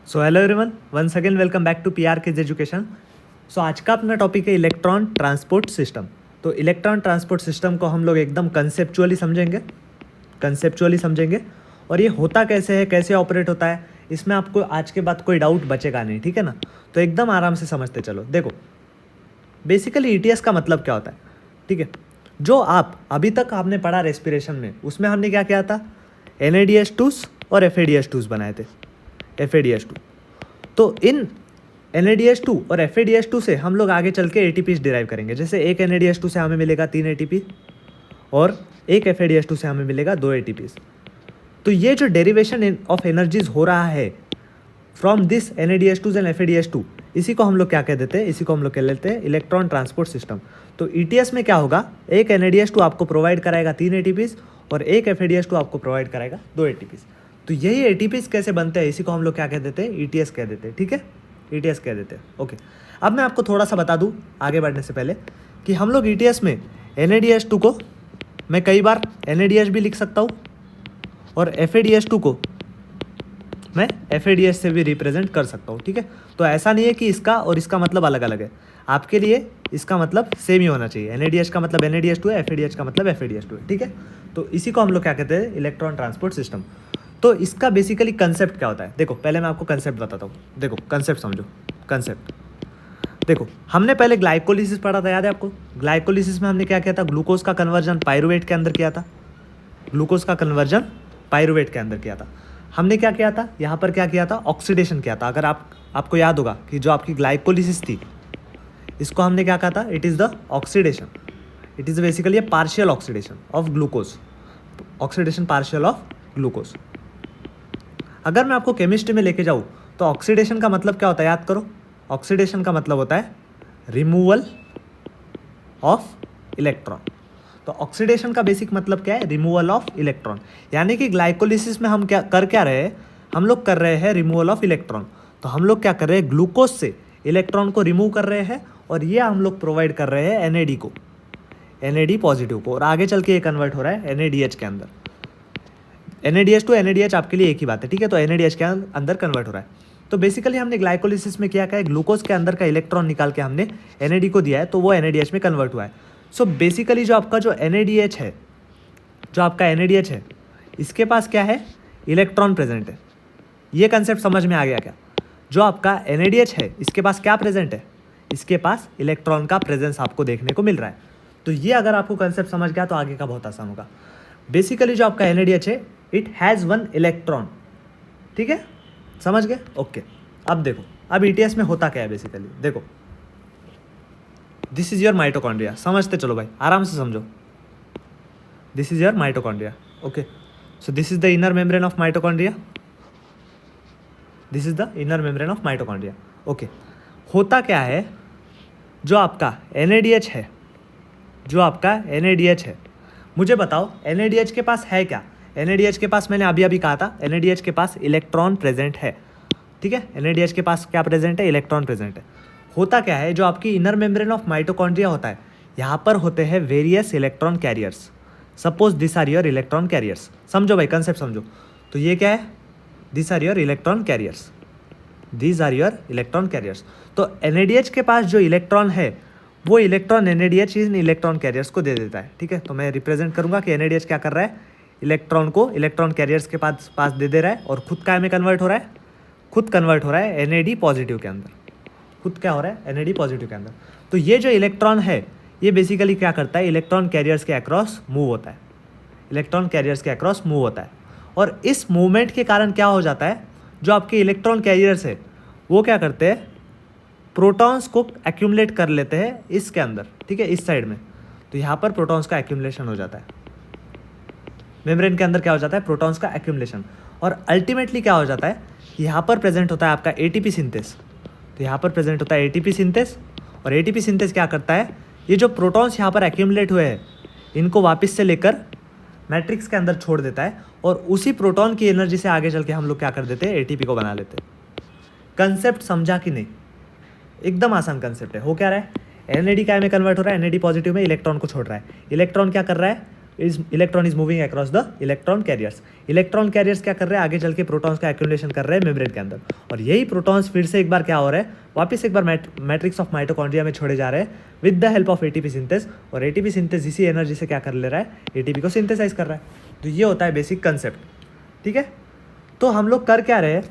So hello everyone, once again welcome back to PR kids education. So आज का अपना topic है electron transport system. तो electron transport system को हम लोग एकदम कंसेप्चुअली समझेंगे और ये होता कैसे है, कैसे ऑपरेट होता है, इसमें आपको आज के बाद कोई डाउट बचेगा नहीं, ठीक है ना। तो एकदम आराम से समझते चलो। देखो बेसिकली ईटीएस का मतलब क्या होता है, ठीक है। जो आप अभी तक आपने पढ़ा रेस्पिरेशन में, उसमें हमने क्या किया था, NADH2s और FADH2s बनाए थे, FADH2। तो इन NADH2 और FADH2 से हम लोग आगे चल के ATPs डिराइव करेंगे। जैसे एक NADH2 से हमें मिलेगा 3 ATP और एक FADH2 से हमें मिलेगा 2 ATPs। तो ये जो डेरिवेशन ऑफ एनर्जीज हो रहा है from this NADH2 and FADH2, इसी को हम लोग क्या कह देते हैं, इसी को हम लोग कह लेते हैं इलेक्ट्रॉन ट्रांसपोर्ट सिस्टम। तो ETS में क्या होगा, एक NADH2 आपको प्रोवाइड कराएगा 3 ATPs और एक FADH2 आपको प्रोवाइड कराएगा 2 ATPs। तो यही ATPs कैसे बनते हैं, इसी को हम लोग क्या कह देते हैं, ETS कह देते हैं, ठीक है, ETS कह देते हैं। ओके, अब मैं आपको थोड़ा सा बता दूं आगे बढ़ने से पहले कि हम लोग ETS में NADH2 को मैं कई बार NADH भी लिख सकता हूँ और FADH2 को मैं FADH से भी रिप्रेजेंट कर सकता हूँ, ठीक है। तो ऐसा नहीं है कि इसका और इसका मतलब अलग अलग है, आपके लिए इसका मतलब सेम ही होना चाहिए। NADH का मतलब NADH2 है, FADH का मतलब FADH2 है, ठीक है। तो इसी को हम लोग क्या कहते हैं, इलेक्ट्रॉन ट्रांसपोर्ट सिस्टम। तो इसका बेसिकली कंसेप्ट क्या होता है, देखो पहले मैं आपको कंसेप्ट बताता हूँ। देखो कंसेप्ट समझो, कंसेप्ट देखो, हमने पहले ग्लाइकोलिसिस पढ़ा था, याद है आपको। ग्लाइकोलिसिस में हमने क्या किया था, ग्लूकोज का कन्वर्जन पायरुवेट के अंदर किया था, ग्लूकोज का कन्वर्जन पायरुवेट के अंदर किया था। हमने क्या किया था, यहाँ पर क्या किया था, ऑक्सीडेशन किया था। अगर आपको याद होगा कि जो आपकी ग्लाइकोलिसिस थी, इसको हमने क्या कहा था, it is the oxidation, it is basically A partial oxidation of glucose, oxidation partial of glucose. अगर मैं आपको केमिस्ट्री में लेके जाऊँ तो ऑक्सीडेशन का मतलब क्या होता है, याद करो। ऑक्सीडेशन का मतलब होता है रिमूवल ऑफ इलेक्ट्रॉन। तो ऑक्सीडेशन का बेसिक मतलब क्या है, रिमूवल ऑफ इलेक्ट्रॉन। यानी कि ग्लाइकोलिसिस में हम क्या रहे हैं, हम लोग कर रहे हैं रिमूवल ऑफ इलेक्ट्रॉन। तो हम लोग क्या कर रहे हैं, ग्लूकोज से इलेक्ट्रॉन को रिमूव कर रहे हैं और ये हम लोग प्रोवाइड कर रहे हैं NAD को, NAD पॉजिटिव को, और आगे चल के ये कन्वर्ट हो रहा है NADH के अंदर। NADH टू NADH आपके लिए एक ही बात है, ठीक है। तो NADH के अंदर कन्वर्ट हो रहा है। तो बेसिकली हमने ग्लाइकोलिसिस में क्या है, ग्लूकोज के अंदर का इलेक्ट्रॉन निकाल के हमने NAD को दिया है, तो वो NADH में कन्वर्ट हुआ है। सो बेसिकली जो आपका जो NADH है, जो आपका NADH है, इसके पास क्या है, इलेक्ट्रॉन प्रेजेंट है। ये कंसेप्ट समझ में आ गया क्या। जो आपका NADH है, इसके पास क्या प्रेजेंट है, इसके पास इलेक्ट्रॉन का प्रेजेंस आपको देखने को मिल रहा है। तो ये अगर आपको कंसेप्ट समझ गया तो आगे का बहुत आसान होगा। बेसिकली जो आपका NADH है, इट हैज़ 1 इलेक्ट्रॉन, ठीक है, समझ गए। ओके, अब देखो, अब ETS में होता क्या है बेसिकली, देखो दिस इज योर माइटोकॉन्ड्रिया। समझते चलो भाई, आराम से समझो। This is your mitochondria, okay. So this is the inner membrane of mitochondria, this is the inner membrane of mitochondria, okay. होता क्या है, जो आपका NADH है, जो आपका NADH है, मुझे बताओ NADH के पास है क्या। NADH के पास, मैंने अभी कहा था, NADH के पास इलेक्ट्रॉन प्रेजेंट है, ठीक है। NADH के पास क्या प्रेजेंट है, इलेक्ट्रॉन प्रेजेंट है। होता क्या है, जो आपकी इनर मेम्ब्रेन ऑफ माइटोकॉन्ड्रिया होता है, यहाँ पर होते हैं various electron carriers. Suppose this are your electron carriers, समझो भाई, कंसेप्ट समझो। तो ये क्या है, this are your electron carriers, these are your electron carriers. तो NADH के पास जो इलेक्ट्रॉन है, वो इलेक्ट्रॉन NADH इन इलेक्ट्रॉन कैरियर्स को दे देता है, ठीक है। तो मैं रिप्रेजेंट करूंगा कि NADH क्या कर रहा है, इलेक्ट्रॉन को इलेक्ट्रॉन कैरियर्स के पास दे रहा है, और खुद क्या में कन्वर्ट हो रहा है, खुद कन्वर्ट हो रहा है NAD पॉजिटिव के अंदर, खुद क्या हो रहा है, NAD पॉजिटिव के अंदर। तो ये जो इलेक्ट्रॉन है, ये बेसिकली क्या करता है, इलेक्ट्रॉन कैरियर्स के अक्रॉस मूव होता है, इलेक्ट्रॉन कैरियर्स के अक्रॉस मूव होता है। और इस मूवमेंट के कारण क्या हो जाता है, जो आपके इलेक्ट्रॉन कैरियर्स है, वो क्या करते हैं, प्रोटॉन्स को एक्यूमुलेट कर लेते हैं इसके अंदर, ठीक है, इस साइड में। तो यहाँ पर प्रोटॉन्स का एक्यूमुलेशन हो जाता है, मेम्ब्रेन के अंदर क्या हो जाता है, प्रोटॉन्स का एक्यूमुलेशन। और अल्टीमेटली क्या हो जाता है, यहाँ पर प्रेजेंट होता है आपका ATP सिंथेस। तो यहाँ पर प्रेजेंट होता है ATP सिंथेस, और ATP सिंथेस क्या करता है, ये जो प्रोटॉन्स यहाँ पर एक्यूमुलेट हुए हैं, इनको वापस से लेकर मैट्रिक्स के अंदर छोड़ देता है, और उसी प्रोटॉन की एनर्जी से आगे चल के हम लोग क्या कर देते हैं, ATP को बना लेते हैं। कंसेप्ट समझा कि नहीं, एकदम आसान कंसेप्ट है। हो क्या रहा है, NAD क्या में कन्वर्ट हो रहा है, NAD पॉजिटिव में इलेक्ट्रॉन को छोड़ रहा है। इलेक्ट्रॉन क्या कर रहा है, electron is moving across the electron carriers. Electron carriers क्या कर रहे हैं, आगे चल के प्रोटॉन्स का एक्यूमुलेशन कर रहे हैं मेम्ब्रेन के अंदर, और यही प्रोटॉन्स फिर से एक बार क्या हो रहा है, वापस एक बार मैट्रिक्स ऑफ माइटोकॉन्ड्रिया में छोड़े जा रहे हैं with the help of ATP synthase, और एटीपी सिंथेस इसी एनर्जी से क्या कर ले रहा है, एटीपी को सिंथेसाइज कर रहा है। तो ये होता है बेसिक कंसेप्ट, ठीक है। तो हम लोग कर क्या रहे हैं,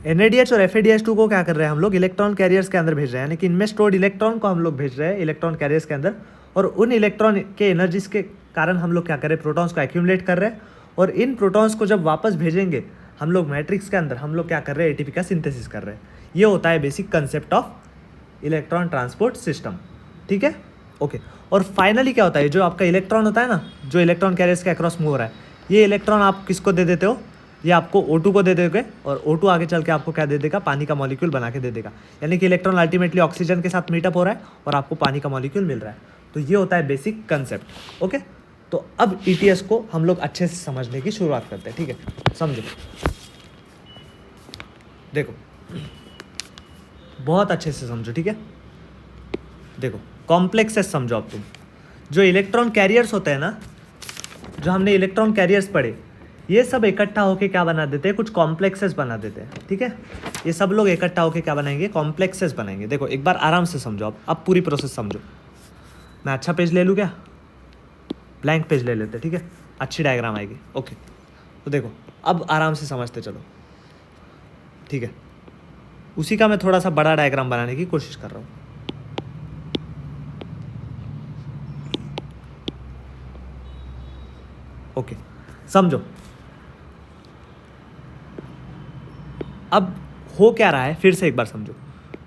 NADH और FADH2 को क्या कर रहे हैं हम लोग, इलेक्ट्रॉन कैरियर्स के अंदर भेज रहे हैं, यानी कि इनमें स्टोर्ड इलेक्ट्रॉन को हम लोग भेज रहे हैं इलेक्ट्रॉन कैरियर्स के अंदर, और उन इलेक्ट्रॉन के एनर्जीज के कारण हम लोग क्या कर रहे हैं, प्रोटॉन्स को एक्यूमुलेट कर रहे हैं, और इन प्रोटॉन्स को जब वापस भेजेंगे हम लोग मैट्रिक्स के अंदर, हम लोग क्या कर रहे हैं, एटीपी का सिंथेसिस कर रहे हैं। ये होता है basic concept of electron transport system, ठीक है, ओके। और फाइनली क्या होता है, जो आपका इलेक्ट्रॉन होता है ना, जो इलेक्ट्रॉन कैरियर्स के अक्रॉस मूव हो रहा है, ये इलेक्ट्रॉन आप किसको दे देते हो, ये आपको O2 को दे दोगे, और O2 आगे चल के आपको क्या दे देगा, पानी का मॉलिक्यूल बना के दे देगा, यानी कि इलेक्ट्रॉन अल्टीमेटली ऑक्सीजन के साथ मीटअप हो रहा है और आपको पानी का मॉलिक्यूल मिल रहा है। तो ये होता है बेसिक कंसेप्ट, ओके। तो अब ETS को हम लोग अच्छे से समझने की शुरुआत करते हैं, ठीक है, समझो, देखो बहुत अच्छे से समझो, ठीक है। देखो कॉम्प्लेक्सेस समझो अब तुम, जो इलेक्ट्रॉन कैरियर्स होते हैं ना, जो हमने इलेक्ट्रॉन कैरियर्स पढ़े, ये सब इकट्ठा होके क्या बना देते हैं, कुछ कॉम्प्लेक्सेस बना देते हैं, ठीक है। ये सब लोग इकट्ठा होके क्या बनाएंगे, कॉम्प्लेक्सेस बनाएंगे। देखो एक बार आराम से समझो, अब पूरी प्रोसेस समझो। मैं अच्छा पेज ले लूँ क्या, ब्लैंक पेज ले लेते, ठीक है, अच्छी डायग्राम आएगी, ओके। तो देखो अब आराम से समझते चलो, ठीक है। उसी का मैं थोड़ा सा बड़ा डायग्राम बनाने की कोशिश कर रहा हूँ। ओके समझो, अब हो क्या रहा है, फिर से एक बार समझो।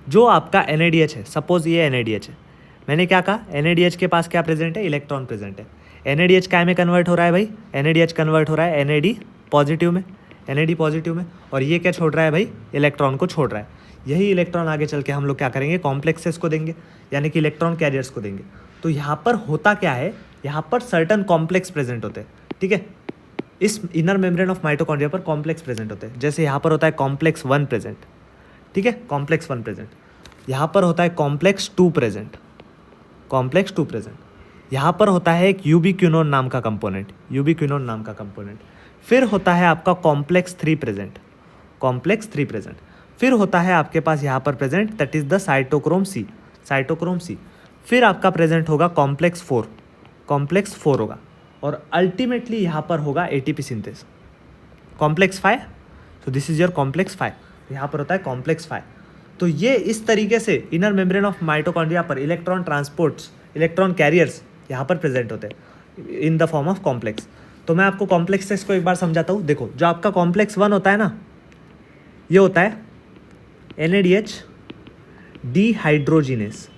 जो आपका NADH है, सपोज ये NADH है, मैंने क्या कहा, NADH के पास क्या प्रेजेंट है, इलेक्ट्रॉन प्रेजेंट है। NADH क्या में कन्वर्ट हो रहा है भाई, NADH कन्वर्ट हो रहा है NAD पॉजिटिव में, NAD पॉजिटिव में, और ये क्या छोड़ रहा है भाई, इलेक्ट्रॉन को छोड़ रहा है। यही इलेक्ट्रॉन आगे चल के हम लोग क्या करेंगे, कॉम्प्लेक्सेस को देंगे, यानी कि इलेक्ट्रॉन कैरियर्स को देंगे। तो यहाँ पर होता क्या है, यहाँ पर सर्टन कॉम्प्लेक्स प्रेजेंट होते हैं, ठीक है। इस इनर मेम्ब्रेन ऑफ माइटोकॉन्ड्रिया पर कॉम्प्लेक्स प्रेजेंट होते हैं, जैसे यहाँ पर होता है कॉम्प्लेक्स 1 प्रेजेंट, ठीक है, कॉम्प्लेक्स 1 प्रेजेंट। यहाँ पर होता है कॉम्प्लेक्स 2 प्रेजेंट, कॉम्प्लेक्स 2 प्रेजेंट। यहाँ पर होता है एक यूबिक्विनोन नाम का कंपोनेंट, यूबिक्विनोन नाम का कंपोनेंट। फिर होता है आपका कॉम्प्लेक्स 3 प्रेजेंट, कॉम्प्लेक्स 3 प्रेजेंट। फिर होता है आपके पास यहाँ पर present, that is the cytochrome C, cytochrome C. फिर आपका प्रेजेंट होगा कॉम्प्लेक्स 4, कॉम्प्लेक्स 4 होगा, और अल्टीमेटली यहाँ पर होगा एटीपी सिंथेस, कॉम्प्लेक्स 5। तो दिस इज योर कॉम्प्लेक्स 5, यहाँ पर होता है कॉम्प्लेक्स 5। तो ये इस तरीके से इनर मेम्ब्रेन ऑफ माइटोकॉन्ड्रिया पर इलेक्ट्रॉन ट्रांसपोर्ट्स, इलेक्ट्रॉन कैरियर्स यहाँ पर प्रेजेंट होते हैं इन द फॉर्म ऑफ कॉम्प्लेक्स। तो मैं आपको कॉम्प्लेक्सेस को एक बार समझाता हूँ। देखो जो आपका कॉम्प्लेक्स 1 होता है ना, ये होता है NADH dehydrogenase,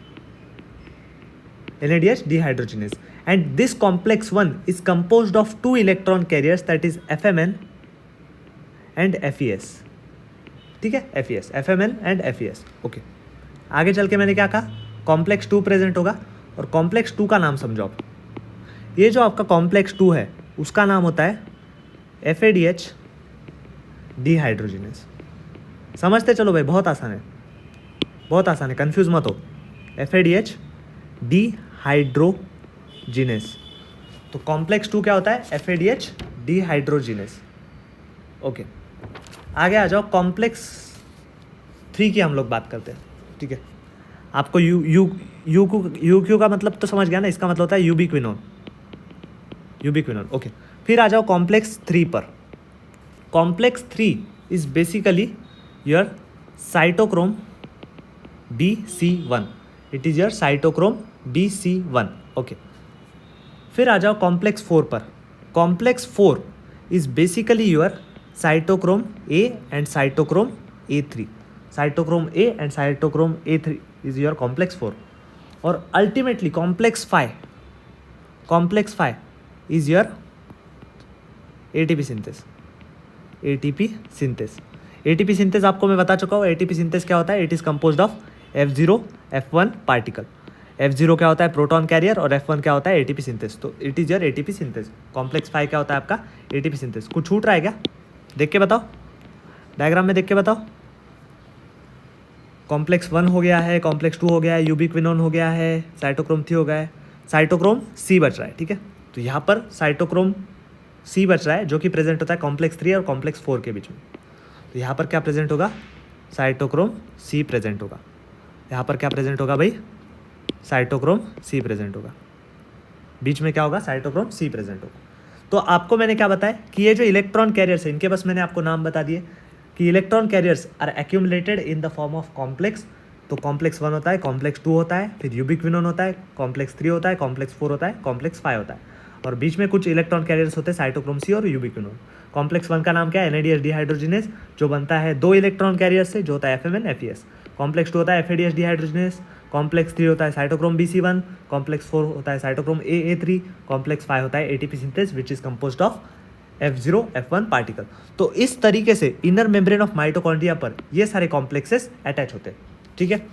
NADH dehydrogenase, and this complex 1 is composed of 2 electron carriers, that is FMN and FES, ठीक है, FES, FMN and FES, okay. आगे चल के मैंने क्या कहा, कॉम्प्लेक्स 2 प्रेजेंट होगा, और कॉम्प्लेक्स 2 का नाम समझो आप। ये जो आपका कॉम्प्लेक्स 2 है उसका नाम होता है FADH डिहाइड्रोजिनेस। समझते चलो भाई, बहुत आसान है, बहुत आसान है, कंफ्यूज मत हो। FADH dehydrogenase. तो कॉम्प्लेक्स 2 क्या होता है, FADH डिहाइड्रोजिनेस, ओके। आगे आ जाओ, कॉम्प्लेक्स 3 की हम लोग बात करते हैं, ठीक है। आपको UQ का मतलब तो समझ गया ना, इसका मतलब होता है यूबिक्विनोन, यूबिक्विनोन, ओके। फिर आ जाओ कॉम्प्लेक्स 3 पर। Complex 3 is basically your cytochrome BC1, it is your cytochrome BC1, okay. फिर आ जाओ कॉम्प्लेक्स 4 पर। Complex 4 is basically your cytochrome A and cytochrome A3, cytochrome A and cytochrome A3 is your complex 4। और ultimately complex 5, complex 5 is your ATP synthase, ATP synthase. ATP synthase आपको मैं बता चुका हूँ। ATP synthase क्या होता है, it is composed of F0 F1 particle. F0 क्या होता है, प्रोटॉन कैरियर, और F1 क्या होता है, ATP सिंथेस। तो it is your ATP synthase. Complex 5 क्या होता है आपका, ATP सिंथेस। कुछ छूट रहा है क्या, देख के बताओ, डायग्राम में देख के बताओ। कॉम्प्लेक्स 1 हो गया है, कॉम्प्लेक्स 2 हो गया है, यूबिक्विनोन हो गया है, साइटोक्रोम 3 हो गया है, साइटोक्रोम C बच रहा है, ठीक है। तो यहाँ पर साइटोक्रोम सी बच रहा है जो कि प्रेजेंट होता है कॉम्प्लेक्स 3 और कॉम्प्लेक्स 4 के बीच में। तो यहाँ पर क्या प्रेजेंट होगा, साइटोक्रोम सी प्रेजेंट होगा। यहाँ पर क्या प्रेजेंट होगा भाई, साइटोक्रोम सी प्रेजेंट होगा। बीच में क्या होगा, साइटोक्रोम सी प्रेजेंट होगा। तो आपको मैंने क्या बताया कि ये जो इलेक्ट्रॉन कैरियर्स है इनके बस मैंने आपको नाम बता दिए कि electron carriers are accumulated in the form of complex. तो कॉम्प्लेक्स 1 होता है, कॉम्प्लेक्स 2 होता है, फिर यूबिक्विनोन होता है, कॉम्प्लेक्स 3 होता है, कॉम्प्लेक्स 4 होता है, कॉम्प्लेक्स 5 होता है, और बीच में कुछ इलेक्ट्रॉन कैरियर्स होते हैं साइटोक्रोम सी और यूबिक्विनोन। कॉम्प्लेक्स 1 का नाम क्या है, NADH डिहाइड्रोजिनेस, जो बनता है 2 इलेक्ट्रॉन कैरियर से, जो होता है FMN FES। कॉम्प्लेक्स 2 होता है FADH डिहाइड्रोजिनेस। कॉम्प्लेक्स 3 होता है साइटोक्रोम BC1। कॉम्प्लेक्स 4 होता है साइटोक्रोम AA3। कॉम्प्लेक्स 5 होता है ATP synthase which is composed of F0 F1 particle. तो इस तरीके से इनर मेम्ब्रेन ऑफ माइटोकॉन्ड्रिया पर ये सारे कॉम्प्लेक्सेस अटैच होते हैं, ठीक है।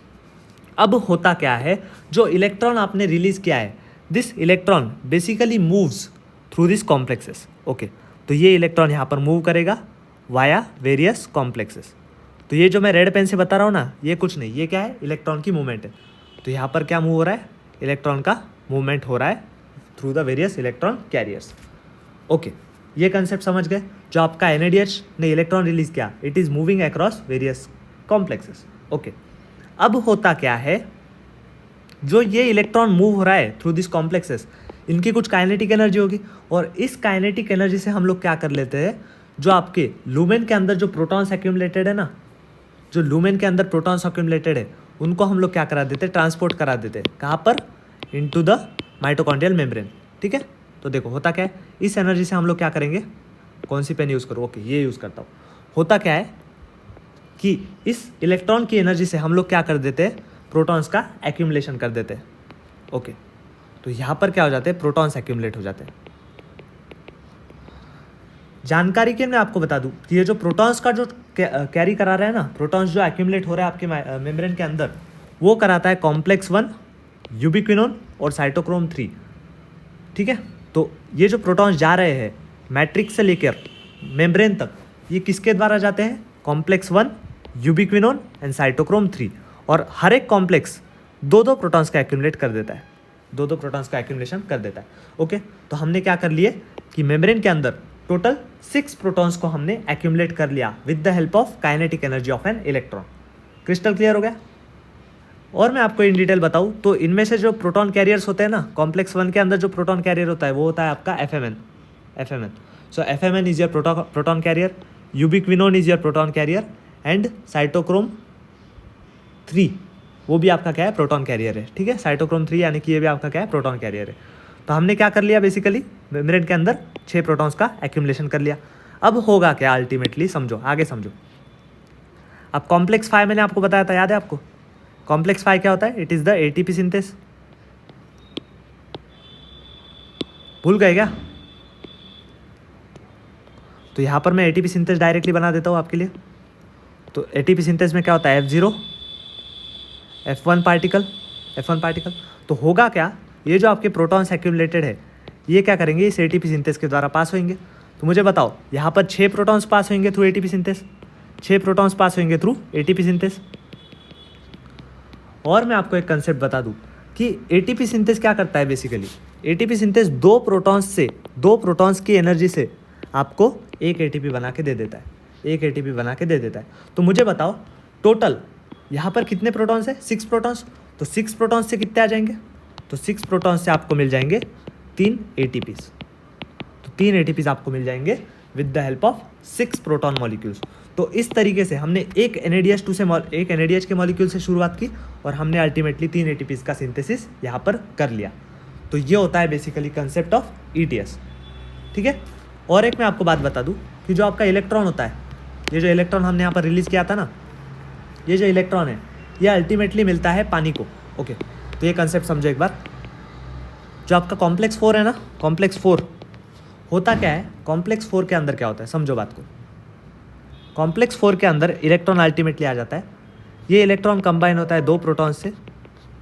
अब होता क्या है, जो इलेक्ट्रॉन आपने रिलीज किया है, this electron basically moves through this complexes. Okay, तो ये इलेक्ट्रॉन यहाँ पर मूव करेगा वाया वेरियस कॉम्प्लेक्सेस। तो ये जो मैं रेड पेन से बता रहा हूँ ना, ये कुछ नहीं, ये क्या है, इलेक्ट्रॉन की मूवमेंट है। तो यहाँ पर क्या मूव हो रहा है, इलेक्ट्रॉन का मूवमेंट हो रहा है through the various electron carriers. Okay, ये कंसेप्ट समझ गए। जो आपका NADH ने इलेक्ट्रॉन रिलीज किया, it is moving across various complexes. Okay, अब होता क्या है, जो ये इलेक्ट्रॉन मूव हो रहा है थ्रू दिस कॉम्प्लेक्सेस, इनकी कुछ काइनेटिक एनर्जी होगी, और इस काइनेटिक एनर्जी से हम लोग क्या कर लेते हैं, जो आपके लूमेन के अंदर जो प्रोटॉन्स एक्यूमुलेटेड है ना, जो लूमेन के अंदर प्रोटॉन्स एक्यूमुलेटेड है, उनको हम लोग क्या करा देते हैं, ट्रांसपोर्ट करा देते हैं। कहाँ पर, इनटू द माइटोकॉन्ड्रियल मेम्ब्रेन, ठीक है। तो देखो होता क्या है, इस एनर्जी से हम लोग क्या करेंगे, कौन सी पेन यूज़ करो, ओके ये यूज़ करता हूँ। होता क्या है कि इस इलेक्ट्रॉन की एनर्जी से हम लोग क्या कर देते हैं, प्रोटॉन्स का एक्यूमुलेशन कर देते हैं। ओके, तो यहाँ पर क्या हो जाते हैं, प्रोटॉन्स एक्यूमुलेट हो जाते हैं। जानकारी के मैं आपको बता दूं कि ये जो प्रोटॉन्स का जो कैरी करा रहा है ना, प्रोटॉन्स जो एक्यूमुलेट हो रहा है आपके मेम्ब्रेन के अंदर, वो कराता है कॉम्प्लेक्स 1, यूबिक्विनोन और साइटोक्रोम 3, ठीक है। तो ये जो प्रोटॉन्स जा रहे हैं मैट्रिक्स से लेकर मेम्ब्रेन तक, ये किसके द्वारा जाते हैं, कॉम्प्लेक्स 1, यूबिक्विनोन एंड साइटोक्रोम 3। और हर एक कॉम्प्लेक्स 2-2 प्रोटॉन्स का एक्यूमुलेट कर देता है, 2-2 प्रोटॉन्स का एक्यूमुलेशन कर देता है। ओके, तो हमने क्या कर लिए कि मेम्ब्रेन के अंदर टोटल 6 प्रोटॉन्स को हमने एक्यूमुलेट कर लिया with the help of kinetic energy of an electron. Crystal clear हो गया। और मैं आपको इन डिटेल बताऊं तो इनमें से जो प्रोटॉन कैरियर्स होते हैं ना, कॉम्प्लेक्स 1 के अंदर जो प्रोटॉन कैरियर होता है वो होता है आपका FMN। So FMN is your proton carrier, ubiquinone is your proton carrier, and cytochrome 3 वो भी आपका क्या है, प्रोटॉन कैरियर है, ठीक है। साइटोक्रोम 3 यानी कि ये भी आपका क्या है, प्रोटॉन कैरियर है। तो हमने क्या कर लिया, बेसिकली मेम्ब्रेन के अंदर 6 प्रोटॉन्स का एक्यूमुलेशन कर लिया। अब होगा क्या अल्टीमेटली, समझो आगे समझो। अब कॉम्प्लेक्स 5 मैंने आपको बताया था, याद है आपको, कॉम्प्लेक्स 5 क्या होता है, it is the ATP synthase. भूल गए क्या? तो यहाँ पर मैं ATP सिंथेस डायरेक्टली बना देता हूँ आपके लिए। तो ATP सिंथेस में क्या होता है, F0 F1 पार्टिकल। तो होगा क्या, ये जो आपके प्रोटॉन्स एक्यूमुलेटेड है, ये क्या करेंगे, इस ATP सिंथेस के द्वारा पास होंगे। तो मुझे बताओ, यहाँ पर 6 प्रोटॉन्स पास होंगे थ्रू ATP सिंथेस, 6 प्रोटॉन्स पास होंगे थ्रू ATP सिंथेस। और मैं आपको एक कंसेप्ट बता दूं कि ATP सिंथेस क्या करता है, बेसिकली ATP सिंथेस 2 प्रोटॉन्स की एनर्जी से आपको एक ATP बना के दे देता है, तो मुझे बताओ टोटल यहाँ पर कितने प्रोटॉन्स है, 6 प्रोटॉन्स। तो 6 प्रोटॉन्स से कितने आ जाएंगे, तो 6 प्रोटॉन्स से आपको मिल जाएंगे 3 ATPs। तो 3 ATPs आपको मिल जाएंगे with the help of 6 proton molecules. तो इस तरीके से हमने एक NADH के मॉलिक्यूल से शुरुआत की और हमने अल्टीमेटली 3 ATPs का सिंथेसिस यहाँ पर कर लिया। तो ये होता है बेसिकली कंसेप्ट ऑफ ETS, ठीक है। और एक मैं आपको बात बता दूँ कि जो आपका इलेक्ट्रॉन होता है, ये जो इलेक्ट्रॉन हमने यहाँ पर रिलीज़ किया था ना, ये जो इलेक्ट्रॉन है ये अल्टीमेटली मिलता है पानी को। ओके, तो ये कंसेप्ट समझो एक बार। जो आपका कॉम्प्लेक्स 4 है ना, कॉम्प्लेक्स 4 होता क्या है, कॉम्प्लेक्स 4 के अंदर क्या होता है, समझो बात को। कॉम्प्लेक्स 4 के अंदर इलेक्ट्रॉन अल्टीमेटली आ जाता है, ये इलेक्ट्रॉन कंबाइन होता है 2 प्रोटॉन से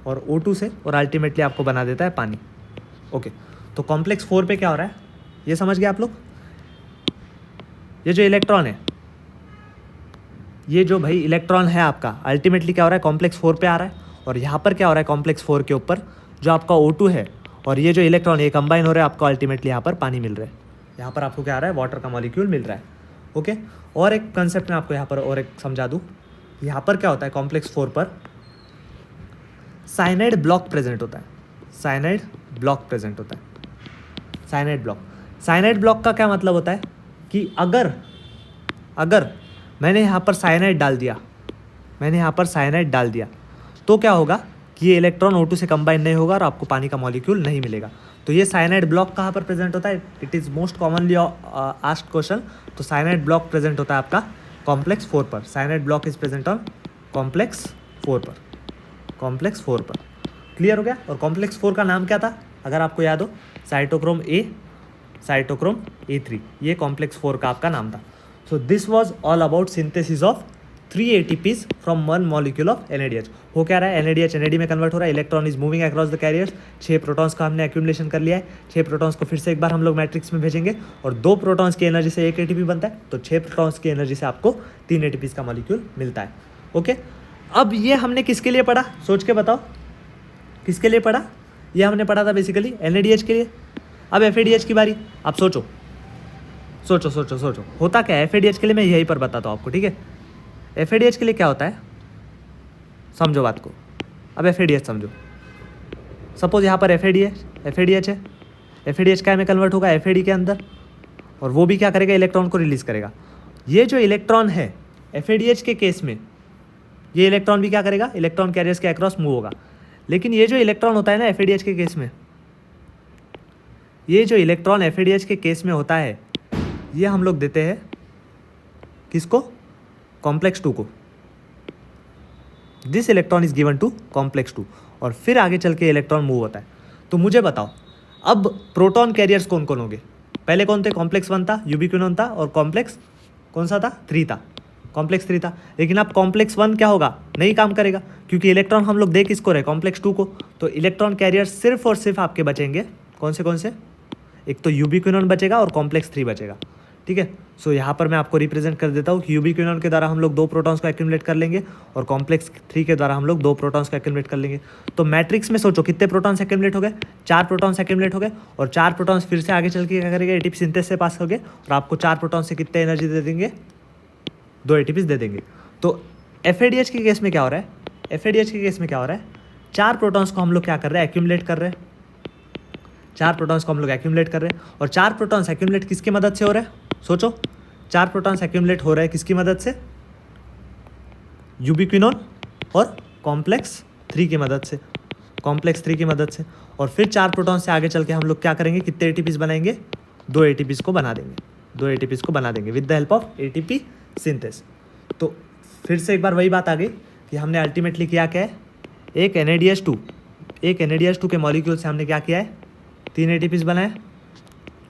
और O2 से, और अल्टीमेटली आपको बना देता है पानी। ओके, तो कॉम्प्लेक्स 4 पे क्या हो रहा है, ये समझ गए आप लोग। ये जो इलेक्ट्रॉन है, ये जो भाई इलेक्ट्रॉन है आपका, अल्टीमेटली क्या हो रहा है, कॉम्प्लेक्स 4 पे आ रहा है। और यहाँ पर क्या हो रहा है, कॉम्प्लेक्स 4 के ऊपर जो आपका O2 है और ये जो इलेक्ट्रॉन ये कंबाइन हो रहा है, आपको अल्टीमेटली यहाँ पर पानी मिल रहा है, यहाँ पर आपको क्या आ रहा है, वाटर का मॉलिक्यूल मिल रहा है। ओके, और एक कंसेप्ट मैं आपको यहाँ पर और एक समझा दूँ। यहाँ पर क्या होता है, कॉम्प्लेक्स 4 पर साइनाइड ब्लॉक प्रेजेंट होता है, साइनाइड ब्लॉक प्रेजेंट होता है, साइनाइड ब्लॉक। साइनाइड ब्लॉक का क्या मतलब होता है कि अगर मैंने यहाँ पर साइनाइड डाल दिया, मैंने यहाँ पर साइनाइड डाल दिया, तो क्या होगा कि ये इलेक्ट्रॉन O2 से कंबाइन नहीं होगा और आपको पानी का मॉलिक्यूल नहीं मिलेगा। तो ये साइनाइड ब्लॉक कहाँ पर प्रेजेंट होता है, it is most commonly asked question. तो साइनाइड ब्लॉक प्रेजेंट होता है आपका कॉम्प्लेक्स 4 पर, cyanide block is present on complex 4 पर, कॉम्प्लेक्स 4 पर। क्लियर हो गया। और कॉम्प्लेक्स 4 का नाम क्या था, अगर आपको याद हो, साइटोक्रोम A, साइटोक्रोम A3, ये कॉम्प्लेक्स 4 का आपका नाम था। So this was all about synthesis of 3 ATPs from 1 molecule of NADH। हो क्या रहा है, NADH NAD में कन्वर्ट हो रहा है, electron is moving across the carriers. 6 protons का हमने एक्यूमुलेशन कर लिया है, 6 प्रोटॉन्स को फिर से एक बार हम लोग मैट्रिक्स में भेजेंगे और 2 प्रोटॉन्स की एनर्जी से 1 ATP बनता है, तो 6 प्रोटॉन्स की एनर्जी से आपको 3 ATPs का मॉलिक्यूल मिलता है। ओके, अब ये हमने किसके लिए पढ़ा, सोच के बताओ किसके लिए पढ़ा, ये हमने पढ़ा था बेसिकली NADH के लिए। अब FADH की बारी, आप सोचो सोचो सोचो सोचो, होता क्या है FADH के लिए, मैं यहीं पर बताता हूँ आपको, ठीक है। FADH के लिए क्या होता है, समझो बात को। अब FADH समझो, सपोज यहाँ पर FADH है, FADH क्या में कन्वर्ट होगा, FAD के अंदर, और वो भी क्या करेगा, इलेक्ट्रॉन को रिलीज करेगा। ये जो इलेक्ट्रॉन है FADH के केस में, ये इलेक्ट्रॉन भी क्या करेगा, इलेक्ट्रॉन कैरियर्स के अक्रॉस मूव होगा। लेकिन ये जो इलेक्ट्रॉन होता है ना FADH के केस में, ये जो इलेक्ट्रॉन FADH के केस में होता है, ये हम लोग देते हैं किसको, कॉम्प्लेक्स 2 को। This electron is given to complex 2, और फिर आगे चल के इलेक्ट्रॉन मूव होता है। तो मुझे बताओ अब प्रोटॉन कैरियर्स कौन कौन होंगे, पहले कौन थे, कॉम्प्लेक्स 1 था, यूबिक्विनोन था, और कॉम्प्लेक्स कौन सा था, 3 था, कॉम्प्लेक्स 3 था। लेकिन अब कॉम्प्लेक्स 1 क्या होगा, नहीं काम करेगा, क्योंकि इलेक्ट्रॉन हम लोग दे किसको रहे, कॉम्प्लेक्स 2 को। तो इलेक्ट्रॉन कैरियर्स सिर्फ और सिर्फ आपके बचेंगे कौन से, एक तो यूबिक्विनोन बचेगा और कॉम्प्लेक्स 3 बचेगा, ठीक है। सो यहाँ पर मैं आपको रिप्रेजेंट कर देता हूँ कि यूबिक्विनोन के द्वारा हम लोग 2 प्रोटॉन्स को एक्यूमुलेट कर लेंगे और कॉम्प्लेक्स 3 के द्वारा हम लोग 2 प्रोटॉन्स को एक्यूमुलेट कर लेंगे। तो मैट्रिक्स में सोचो कितने प्रोटॉन्स एक्यूमुलेट हो गए, 4 प्रोटॉन्स एक्यूमुलेट हो गए, और 4 प्रोटॉन्स फिर से आगे चल के क्या करेंगे, ATP सिंथेसिस से पास हो गए, और आपको 4 प्रोटॉन से कितने एनर्जी दे देंगे, 2 ATPs दे देंगे। तो FADH के केस में क्या हो रहा है, FADH के केस में क्या हो रहा है, 4 प्रोटॉन्स को हम लोग क्या कर रहे हैं, एक्यूमुलेट कर रहे हैं, 4 प्रोटॉन्स को हम लोग एक्यूमुलेट कर रहे हैं। और 4 प्रोटॉन्स एक्यूमुलेट किसकी मदद से हो रहा है, सोचो, 4 प्रोटॉन्स एक्यूमुलेट हो रहे हैं किसकी मदद से, यूबिक्विनोन और कॉम्प्लेक्स 3 की मदद से, कॉम्प्लेक्स 3 की मदद से। और फिर 4 प्रोटॉन से आगे चल के हम लोग क्या करेंगे, कितने ATPs बनाएंगे, 2 ATPs को बना देंगे, 2 ATPs को बना देंगे with the help of ATP synthesis. तो फिर से एक बार वही बात आ गई कि हमने अल्टीमेटली किया क्या है, एक NADH2 के मॉलिक्यूल से हमने क्या किया है, 3 ATPs बनाए,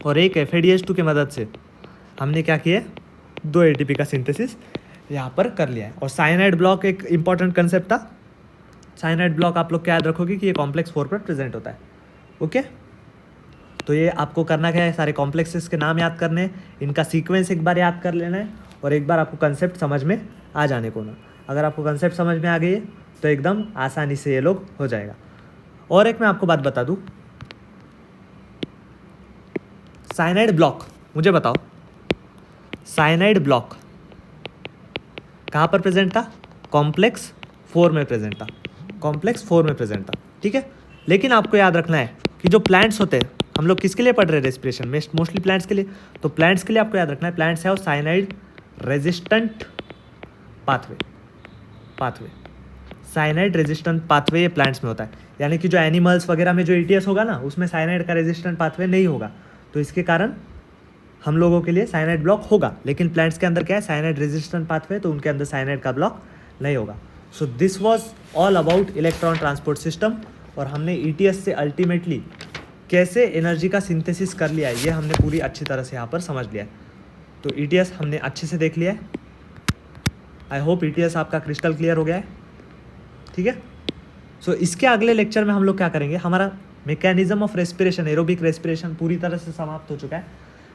और एक FADH2 की मदद से हमने क्या किया, 2 ATP का सिंथेसिस यहाँ पर कर लिया है। और साइनाइड ब्लॉक एक इंपॉर्टेंट कंसेप्ट था। साइनाइड ब्लॉक आप लोग क्या याद रखोगे कि ये कॉम्प्लेक्स 4 पर प्रेजेंट होता है। ओके, तो ये आपको करना क्या है, सारे कॉम्प्लेक्सेस के नाम याद करने हैं, इनका सीक्वेंस एक बार याद कर लेना है, और एक बार आपको कंसेप्ट समझ में आ जाने को ना। अगर आपको कंसेप्ट समझ में आ गई है तो एकदम आसानी से ये लोग हो जाएगा। और एक मैं आपको बात बता दूँ, साइनाइड ब्लॉक, मुझे बताओ साइनाइड ब्लॉक कहाँ पर प्रेजेंट था, कॉम्प्लेक्स 4 में प्रेजेंट था, कॉम्प्लेक्स 4 में प्रेजेंट था, ठीक है। लेकिन आपको याद रखना है कि जो प्लांट्स होते हैं, हम लोग किसके लिए पढ़ रहे हैं, रेस्पिरेशन में, मोस्टली प्लांट्स के लिए। तो प्लांट्स के लिए आपको याद रखना है, प्लांट्स है और cyanide resistant pathway, cyanide resistant pathway ये प्लांट्स में होता है। यानी कि जो एनिमल्स वगैरह में जो ETS होगा ना, उसमें साइनाइड का रेजिस्टेंट पाथवे नहीं होगा, तो इसके कारण हम लोगों के लिए साइनाइड ब्लॉक होगा। लेकिन प्लांट्स के अंदर क्या है, साइनाइड रेजिस्टेंट पाथवे, तो उनके अंदर साइनाइड का ब्लॉक नहीं होगा। So this was all about electron transport system, और हमने ETS से अल्टीमेटली कैसे एनर्जी का सिंथेसिस कर लिया है, ये हमने पूरी अच्छी तरह से यहाँ पर समझ लिया है। तो ETS हमने अच्छे से देख लिया है। आई होप ETS आपका क्रिस्टल क्लियर हो गया है, ठीक है। सो इसके अगले लेक्चर में हम लोग क्या करेंगे, हमारा mechanism of respiration, aerobic respiration पूरी तरह से समाप्त हो चुका है।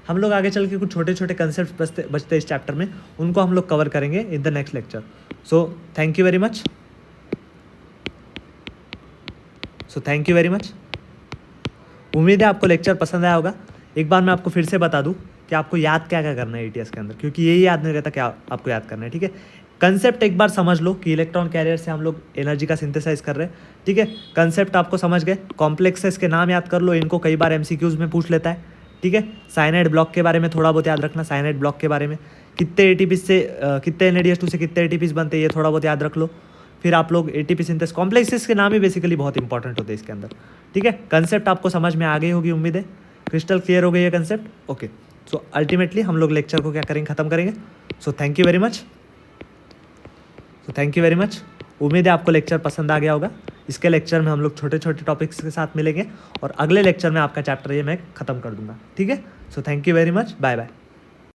हम लोग आगे चल के कुछ छोटे छोटे कंसेप्ट बचते इस चैप्टर में, उनको हम लोग कवर करेंगे in the next lecture. So thank you very much. उम्मीद है आपको लेक्चर पसंद आया होगा। एक बार मैं आपको फिर से बता दूं कि आपको याद क्या क्या करना है ईटीएस के अंदर, क्योंकि यही याद नहीं रहता क्या आपको याद करना है, ठीक है। कंसेप्ट एक बार समझ लो कि इलेक्ट्रॉन कैरियर से हम लोग एनर्जी का सिंथेसाइज कर रहे हैं, ठीक है। कंसेप्ट आपको समझ गए। कॉम्प्लेक्सेस के नाम याद कर लो, इनको कई बार एमसीक्यूज में पूछ लेता है, ठीक है। साइनाइड ब्लॉक के बारे में थोड़ा बहुत याद रखना, साइनाइड ब्लॉक के बारे में कितने एटीपी से कितने NADH2 से कितने एटीपीज बनते हैं, ये थोड़ा बहुत याद रख लो। फिर आप लोग एटीपी सिंथेसिस, कॉम्प्लेक्सेस के नाम ही बेसिकली बहुत इंपॉर्टेंट होते हैं इसके अंदर, ठीक है। कंसेप्ट आपको समझ में आ गई होगी, उम्मीद है क्रिस्टल क्लियर हो गई है कंसेप्ट। ओके, सो अल्टीमेटली हम लोग लेक्चर को क्या करेंगे, खत्म करेंगे। सो थैंक यू वेरी मच। उम्मीद है आपको लेक्चर पसंद आ गया होगा। इसके लेक्चर में हम लोग छोटे छोटे टॉपिक्स के साथ मिलेंगे और अगले लेक्चर में आपका चैप्टर ये मैं खत्म कर दूंगा, ठीक है। So thank you very much, bye bye.